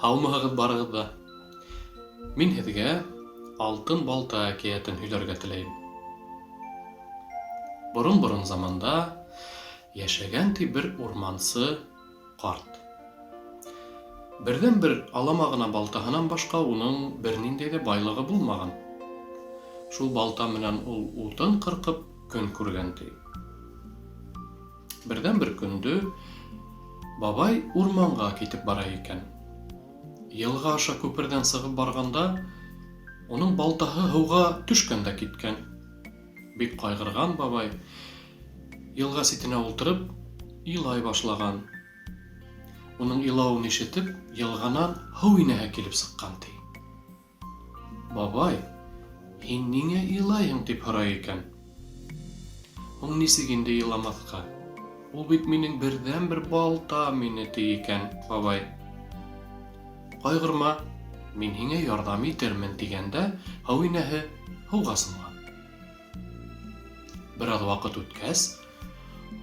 Һаумыһығыҙ барығыҙ ҙа. Мин һеҙгә алтын балта әкиәтен һөйләргә теләйем. Борон заманда йәшәгән бер урмансы ҡарт. Берҙән-бер алама ғына балтаһынан башҡа уның бер ниндәй ҙә байлығы булмаған. Шул балта менән ул утын ҡырҡып көн күргән ти. Берҙән-бер көндө бабай урманға китеп бара икән. Йылға аша күперҙән сығып барғанда, уның балтаһы һыуға төшкән дә киткән. Бик ҡайғырған бабай, йылға ситенә ултырып, илай башлаған. Уның илауын ишетеп, йылғанан һыу инәһе килеп сыҡҡан ти. Бабай, һин ниңә илайһың тип һорай икән. Һуң нисек инде иламаҫҡа? Ул бит минең берҙән-бер балтам ине ти икән бабай. Ҡайғырма, мин һиңә ярҙам итермен тигәндә, һыу инәһе һыуға сумған. Бер аҙ ваҡыт үткәс,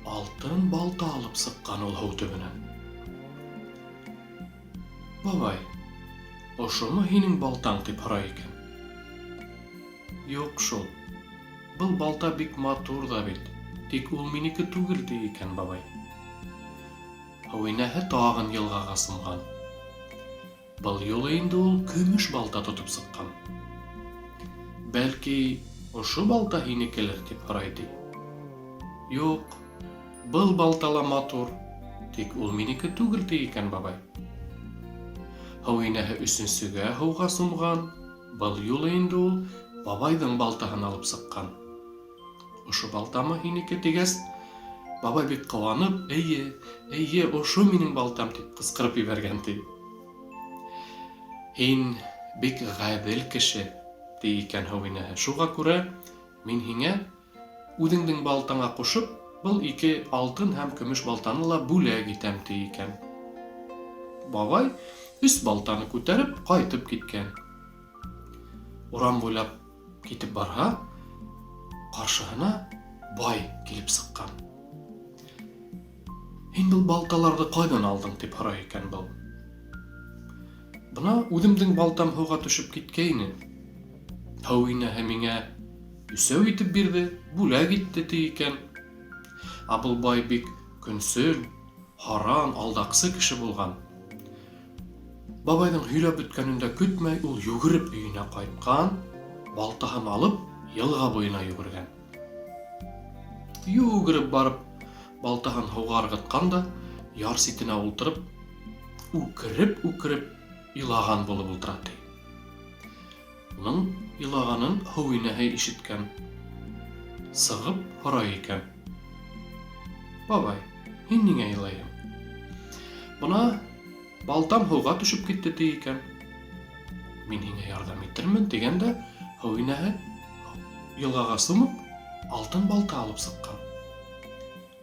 алтын балта алып сыҡҡан ул һыу төбөнән. Бабай, ошомо һинең балтаң тип һорай икән. Юҡ шул, был балта бик матур ҙа бит, тик ул минеке түгел ти икән бабай. Һыу инәһе тағын йылғаға сумған. Был юлы инде ул көмөш балта тотоп сыҡҡан. Бәлки, ошо балта һинекелер тип һорай ти. Юҡ, был балтала матур, тик ул минеке түгел ти икән бабай. Һыу инәһе өсөнсөгә һыуға сумған. Был юлы инде ул бабайҙың балтаһын алып сыҡҡан. Ошо балтамы һинеке тигәс, бабай бик ҡыуанып, эйе, ошо минең балтам тип ҡысҡырып ебәргән ти. Һин бик ғәҙел кеше, ти икән һыу инәһе. Шуға күрә мин һиңә үҙеңдең балтаңа ҡушып, был ике алтын һәм көмөш балтаны ла бүләк итәм ти икән. Бабай 3 балтаны күтәреп ҡайтып киткән. Урам буйлап китеп барһа, ҡаршыһына бай килеп сыҡҡан. Һин был балталарҙы ҡайҙан алдың тип һорай икән был. Бына үҙемдең балтам һыуға төшөп киткәйне. Һыу инәһе миңә 3 итеп бирҙе, бүләк итте ти икән. Ә был бай бик көнсөл, һаран, алдаҡсы кеше булған. Бабайҙың һөйләп бөткәнендә көтмәй, ул йүгереп өйөнә ҡайтҡан, балтаһын алып, йылға буйына йүгергән. Йүгереп барып, балтаһын һыуға ырғытҡан да, яр ситенә ултырып, үкереп илаған булып ултыра ти. Уның илағанын һыу инәһе ишеткән. Сығып һорай икән. Бабай, һин ниңә илайһың? Бына балтам һыуға төшөп китте ти икән. Мин һиңә ярҙам итермен тигәндә, һыу инәһе йылғаға сумып, алтын балта алып сыҡҡан.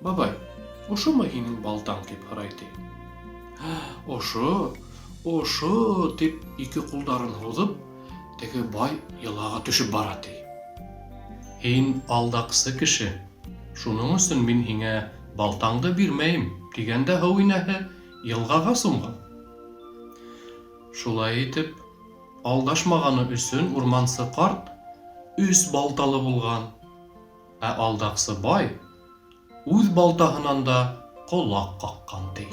Бабай, ошомо һинең балтаң тип һорай ти. Ошо тип ике ҡулдарын һуҙып, теге бай йылғаға төшөп бара ти. Һин алдаҡсы кеше, шуның өсөн мин һиңә балтаңды бирмәйем тигәндә, һыу инәһе йылғаға сумған. Шулай итеп, алдашмағаны өсөн урмансы ҡарт 3 балталы булған, ә алдаҡсы бай үҙ балтаһынан да ҡолаҡ ҡаҡҡан ти.